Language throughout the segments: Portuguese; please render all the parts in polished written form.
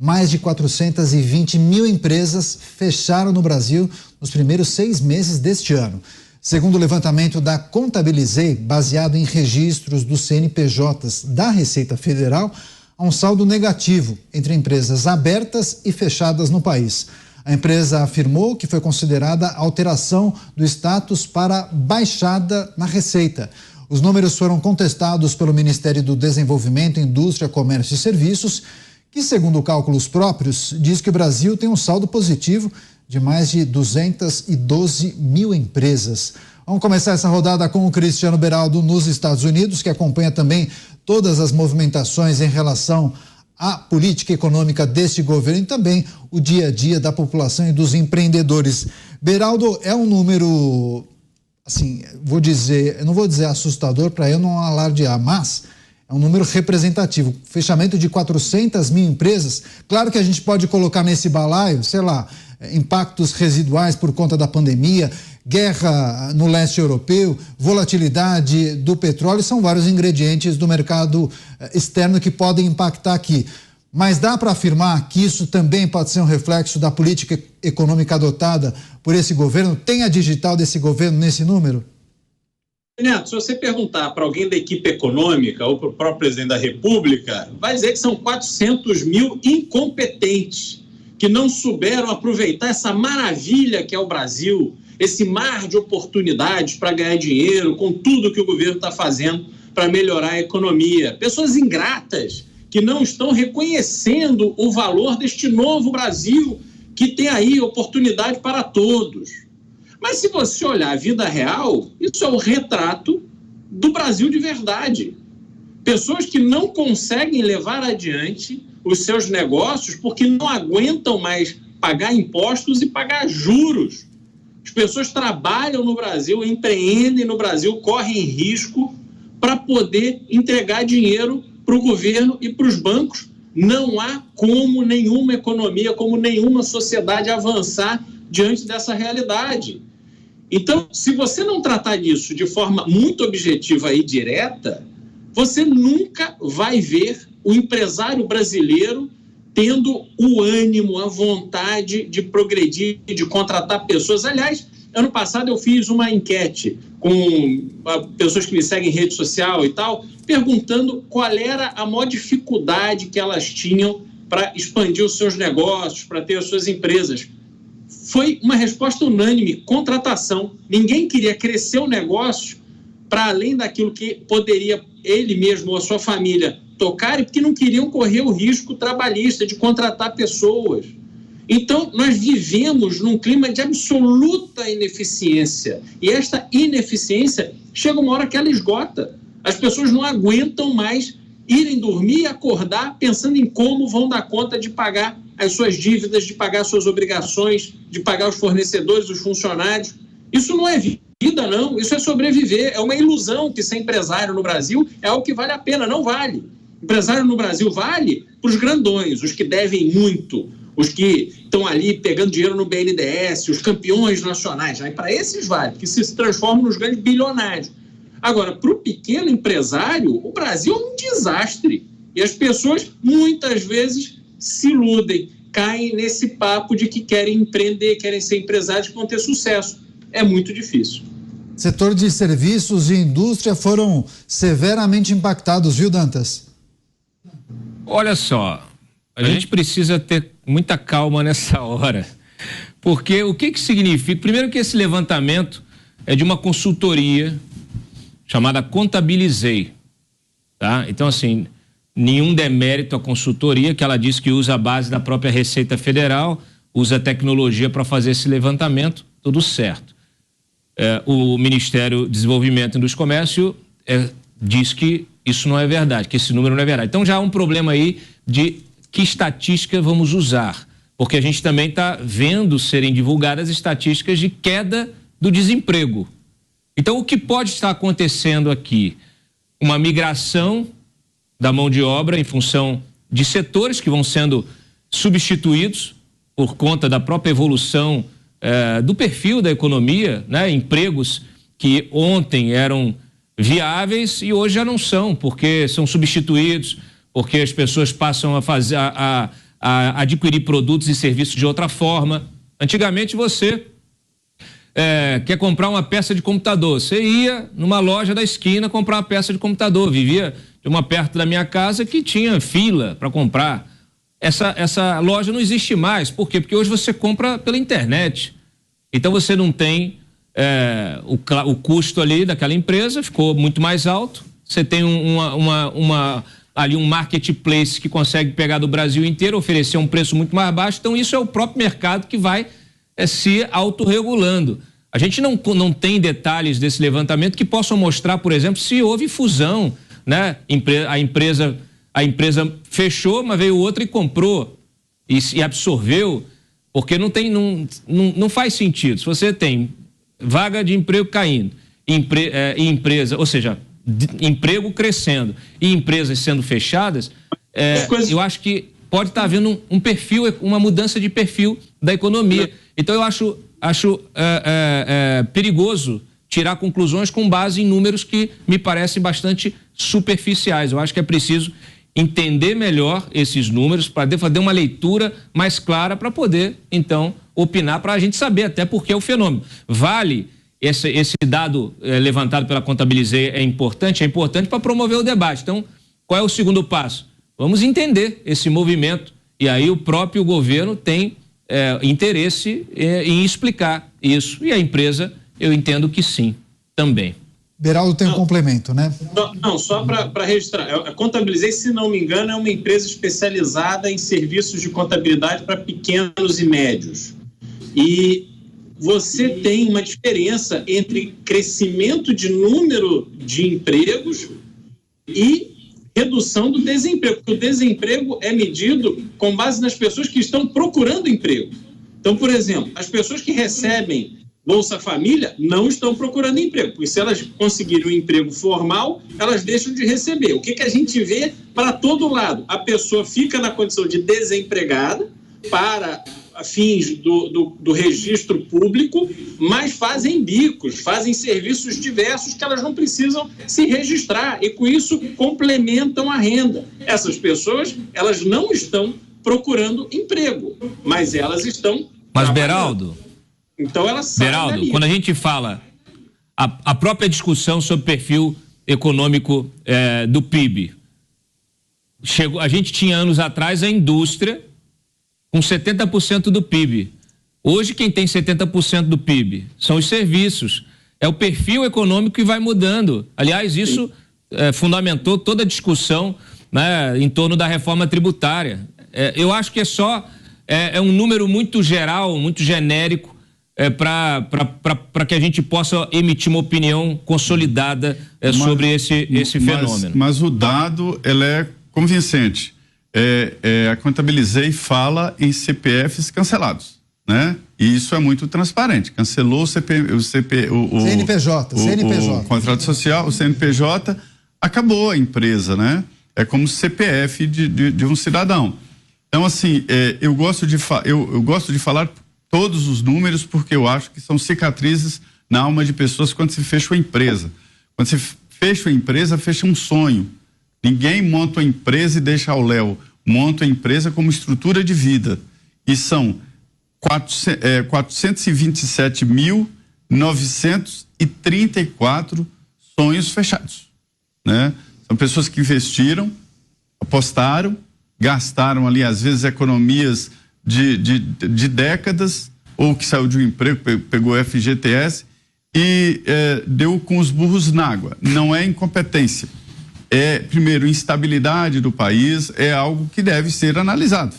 Mais de 420 mil empresas fecharam no Brasil nos primeiros 6 meses deste ano. Segundo o levantamento da Contabilizei, baseado em registros dos CNPJs da Receita Federal, há um saldo negativo entre empresas abertas e fechadas no país. A empresa afirmou que foi considerada alteração do status para baixada na Receita. Os números foram contestados pelo Ministério do Desenvolvimento, Indústria, Comércio e Serviços, que, segundo cálculos próprios, diz que o Brasil tem um saldo positivo de mais de 212 mil empresas. Vamos começar essa rodada com o Cristiano Beraldo nos Estados Unidos, que acompanha também todas as movimentações em relação à política econômica deste governo e também o dia a dia da população e dos empreendedores. Beraldo, é um número, assim, eu não vou dizer assustador para eu não alardear, mas é um número representativo. Fechamento de 400 mil empresas. Claro que a gente pode colocar nesse balaio, sei lá, impactos residuais por conta da pandemia, guerra no leste europeu, volatilidade do petróleo, são vários ingredientes do mercado externo que podem impactar aqui. Mas dá para afirmar que isso também pode ser um reflexo da política econômica adotada por esse governo? Tem a digital desse governo nesse número? Neto, se você perguntar para alguém da equipe econômica ou para o próprio presidente da República, vai dizer que são 400 mil incompetentes que não souberam aproveitar essa maravilha que é o Brasil, esse mar de oportunidades para ganhar dinheiro com tudo que o governo está fazendo para melhorar a economia. Pessoas ingratas que não estão reconhecendo o valor deste novo Brasil que tem aí oportunidade para todos. Mas se você olhar a vida real, isso é o retrato do Brasil de verdade. Pessoas que não conseguem levar adiante os seus negócios porque não aguentam mais pagar impostos e pagar juros. As pessoas trabalham no Brasil, empreendem no Brasil, correm risco para poder entregar dinheiro para o governo e para os bancos. Não há como nenhuma economia, como nenhuma sociedade avançar diante dessa realidade. Então, se você não tratar disso de forma muito objetiva e direta, você nunca vai ver o empresário brasileiro tendo o ânimo, a vontade de progredir, de contratar pessoas. Aliás, ano passado eu fiz uma enquete com pessoas que me seguem em rede social e tal, perguntando qual era a maior dificuldade que elas tinham para expandir os seus negócios, para ter as suas empresas. Foi uma resposta unânime: contratação. Ninguém queria crescer o negócio para além daquilo que poderia ele mesmo ou a sua família tocar, porque não queriam correr o risco trabalhista de contratar pessoas. Então, nós vivemos num clima de absoluta ineficiência. E esta ineficiência chega uma hora que ela esgota. As pessoas não aguentam mais irem dormir e acordar pensando em como vão dar conta de pagar as suas dívidas, de pagar as suas obrigações, de pagar os fornecedores, os funcionários. Isso não é vida, não. Isso é sobreviver. É uma ilusão que ser empresário no Brasil é algo que vale a pena. Não vale. Empresário no Brasil vale para os grandões, os que devem muito, os que estão ali pegando dinheiro no BNDES, os campeões nacionais. Aí para esses vale, que se transformam nos grandes bilionários. Agora, para o pequeno empresário, o Brasil é um desastre. E as pessoas, muitas vezes, se iludem, caem nesse papo de que querem empreender, querem ser empresários que vão ter sucesso. É muito difícil. Setor de serviços e indústria foram severamente impactados, viu, Dantas? Olha só, a gente precisa ter muita calma nessa hora, porque o que significa? Primeiro que esse levantamento é de uma consultoria chamada Contabilizei, tá? Então, assim, nenhum demérito à consultoria, que ela diz que usa a base da própria Receita Federal, usa tecnologia para fazer esse levantamento, tudo certo. O Ministério do Desenvolvimento e Indústria e Comércio diz que isso não é verdade, que esse número não é verdade. Então já há um problema aí de que estatística vamos usar, porque a gente também está vendo serem divulgadas estatísticas de queda do desemprego. Então o que pode estar acontecendo aqui? Uma migração da mão de obra em função de setores que vão sendo substituídos por conta da própria evolução do perfil da economia, né? Empregos que ontem eram viáveis e hoje já não são, porque são substituídos, porque as pessoas passam a a adquirir produtos e serviços de outra forma. Antigamente você quer comprar uma peça de computador, você ia numa loja da esquina comprar uma peça de computador, vivia de uma perto da minha casa que tinha fila para comprar. Essa loja não existe mais, por quê? Porque hoje você compra pela internet, então você não tem o custo ali daquela empresa, ficou muito mais alto, você tem ali um marketplace que consegue pegar do Brasil inteiro, oferecer um preço muito mais baixo, então isso é o próprio mercado que vai se autorregulando. A gente não tem detalhes desse levantamento que possam mostrar, por exemplo, se houve fusão, né? A empresa fechou, mas veio outra e comprou e absorveu, porque não faz sentido. Se você tem vaga de emprego caindo, empresa, ou seja, emprego crescendo e empresas sendo fechadas, eu acho que pode estar havendo um perfil, uma mudança de perfil da economia. Então eu acho perigoso tirar conclusões com base em números que me parecem bastante superficiais. Eu acho que é preciso entender melhor esses números para fazer uma leitura mais clara para poder, então, opinar, para a gente saber até por que é o fenômeno. Vale esse dado levantado pela Contabilizei é importante para promover o debate. Então, qual é o segundo passo? Vamos entender esse movimento e aí o próprio governo tem interesse em explicar isso. E a empresa, eu entendo que sim, também. Beraldo tem um complemento, né? Não, só para registrar. A Contabilizei, se não me engano, é uma empresa especializada em serviços de contabilidade para pequenos e médios. E você tem uma diferença entre crescimento de número de empregos e redução do desemprego, porque o desemprego é medido com base nas pessoas que estão procurando emprego. Então, por exemplo, as pessoas que recebem Bolsa Família não estão procurando emprego, porque se elas conseguirem um emprego formal, elas deixam de receber. O que a gente vê para todo lado? A pessoa fica na condição de desempregada para fins do registro público, mas fazem bicos, fazem serviços diversos que elas não precisam se registrar e com isso complementam a renda. Essas pessoas, elas não estão procurando emprego, mas elas estão Mas Beraldo, então elas saem dali. Quando a gente fala a própria discussão sobre perfil econômico do PIB, a gente tinha anos atrás a indústria com 70% do PIB. Hoje quem tem 70% do PIB são os serviços. É o perfil econômico que vai mudando. Aliás, isso fundamentou toda a discussão, né, em torno da reforma tributária. Eu acho que é um número muito geral, muito genérico, para que a gente possa emitir uma opinião consolidada sobre esse fenômeno. Mas o dado, ele é convincente. A Contabilizei fala em CPFs cancelados, né? E isso é muito transparente. Cancelou o CNPJ. O contrato social, o CNPJ, acabou a empresa, né? É como CPF de um cidadão. Então, assim, eu gosto de falar todos os números porque eu acho que são cicatrizes na alma de pessoas quando se fecha uma empresa. Quando se fecha uma empresa, fecha um sonho. Ninguém monta uma empresa e deixa ao léu. Monta a empresa como estrutura de vida. E são 427.934 sonhos fechados, né? São pessoas que investiram, apostaram, gastaram ali, às vezes, economias de décadas, ou que saiu de um emprego, pegou FGTS e deu com os burros na água. Não é incompetência. Primeiro, instabilidade do país é algo que deve ser analisado.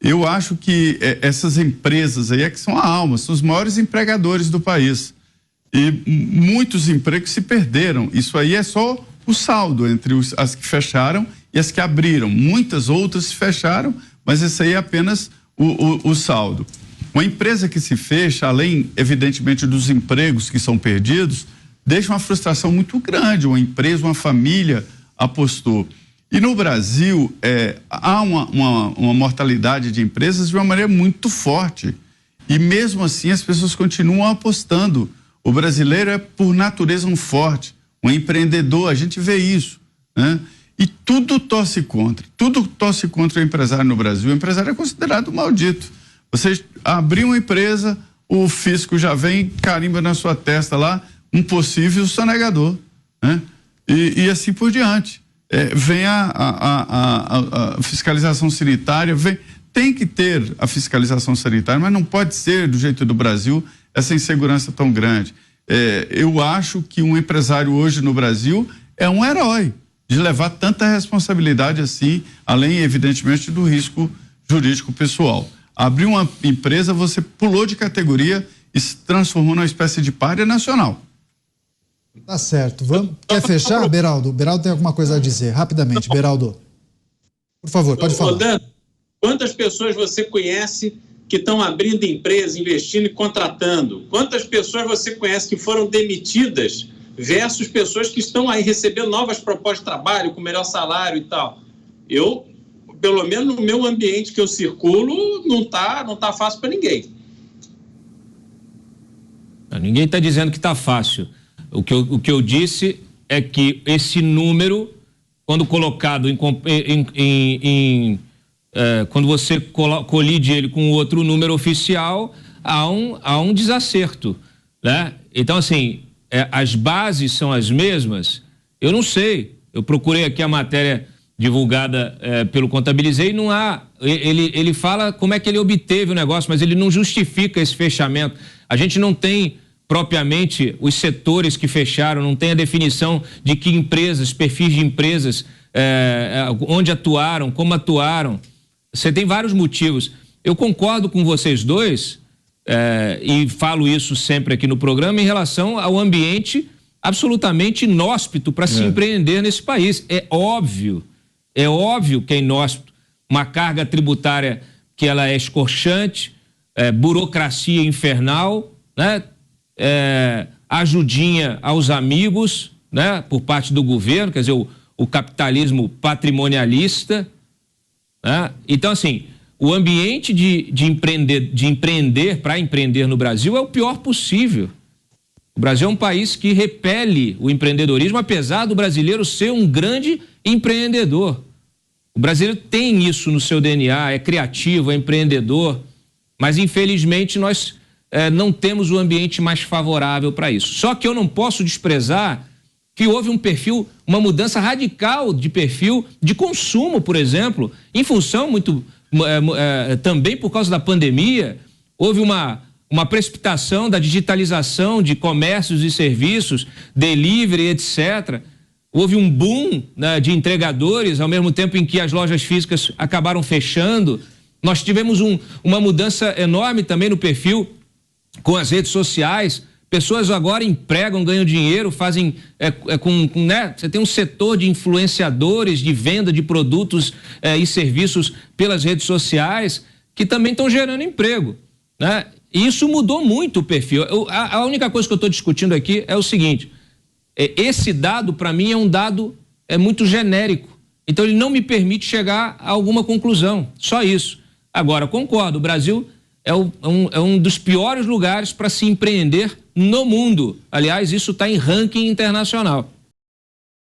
Eu acho que essas empresas aí que são a alma, são os maiores empregadores do país. E muitos empregos se perderam. Isso aí é só o saldo entre as que fecharam e as que abriram. Muitas outras se fecharam, mas esse aí é apenas o saldo. Uma empresa que se fecha, além, evidentemente, dos empregos que são perdidos, deixa uma frustração muito grande. Uma empresa, uma família apostou. E no Brasil, há uma mortalidade de empresas de uma maneira muito forte. E mesmo assim, as pessoas continuam apostando. O brasileiro é, por natureza, um forte, um empreendedor, a gente vê isso, né? E tudo torce contra o empresário no Brasil. O empresário é considerado maldito. Você abrir uma empresa, o fisco já vem, carimba na sua testa lá, um possível sonegador, né? E assim por diante. Vem a fiscalização sanitária, tem que ter a fiscalização sanitária, mas não pode ser, do jeito do Brasil, essa insegurança tão grande. Eu acho que um empresário hoje no Brasil é um herói de levar tanta responsabilidade assim, além, evidentemente, do risco jurídico pessoal. Abriu uma empresa, você pulou de categoria e se transformou numa espécie de pária nacional. Tá certo. Quer fechar, Beraldo? Beraldo tem alguma coisa a dizer, rapidamente. Beraldo, por favor, pode falar. Dan, quantas pessoas você conhece que estão abrindo empresa, investindo e contratando? Quantas pessoas você conhece que foram demitidas versus pessoas que estão aí recebendo novas propostas de trabalho com melhor salário e tal? Eu, pelo menos no meu ambiente que eu circulo, não tá fácil para ninguém. Ninguém está dizendo que está fácil. O que eu disse é que esse número, quando colocado quando você colide ele com outro número oficial, há um desacerto, né? Então, assim, as bases são as mesmas? Eu não sei. Eu procurei aqui a matéria divulgada pelo Contabilizei, não há. Ele fala como é que ele obteve o negócio, mas ele não justifica esse fechamento. A gente não tem propriamente os setores que fecharam, não tem a definição de que empresas, perfis de empresas, onde atuaram, como atuaram. Você tem vários motivos. Eu concordo com vocês dois, e falo isso sempre aqui no programa, em relação ao ambiente absolutamente inóspito para se empreender nesse país. É óbvio que é inóspito. Uma carga tributária que ela é escorchante, burocracia infernal, né? Ajudinha aos amigos, né? Por parte do governo, quer dizer, o capitalismo patrimonialista, né? Então, assim, o ambiente de empreender para empreender no Brasil é o pior possível. O Brasil é um país que repele o empreendedorismo, apesar do brasileiro ser um grande empreendedor. O brasileiro tem isso no seu DNA, é criativo, é empreendedor, mas infelizmente nós não temos o ambiente mais favorável para isso. Só que eu não posso desprezar que houve uma mudança radical de perfil de consumo, por exemplo, em função também por causa da pandemia, houve uma precipitação da digitalização de comércios e serviços, delivery, etc. Houve um boom, né, de entregadores, ao mesmo tempo em que as lojas físicas acabaram fechando. Nós tivemos uma mudança enorme também no perfil com as redes sociais. Pessoas agora empregam, ganham dinheiro, fazem né? Você tem um setor de influenciadores, de venda de produtos e serviços pelas redes sociais, que também estão gerando emprego, né? E isso mudou muito o perfil. A única coisa que eu estou discutindo aqui é o seguinte: esse dado, para mim, é um dado muito genérico. Então, ele não me permite chegar a alguma conclusão. Só isso. Agora, concordo, o Brasil é um dos piores lugares para se empreender no mundo. Aliás, isso está em ranking internacional.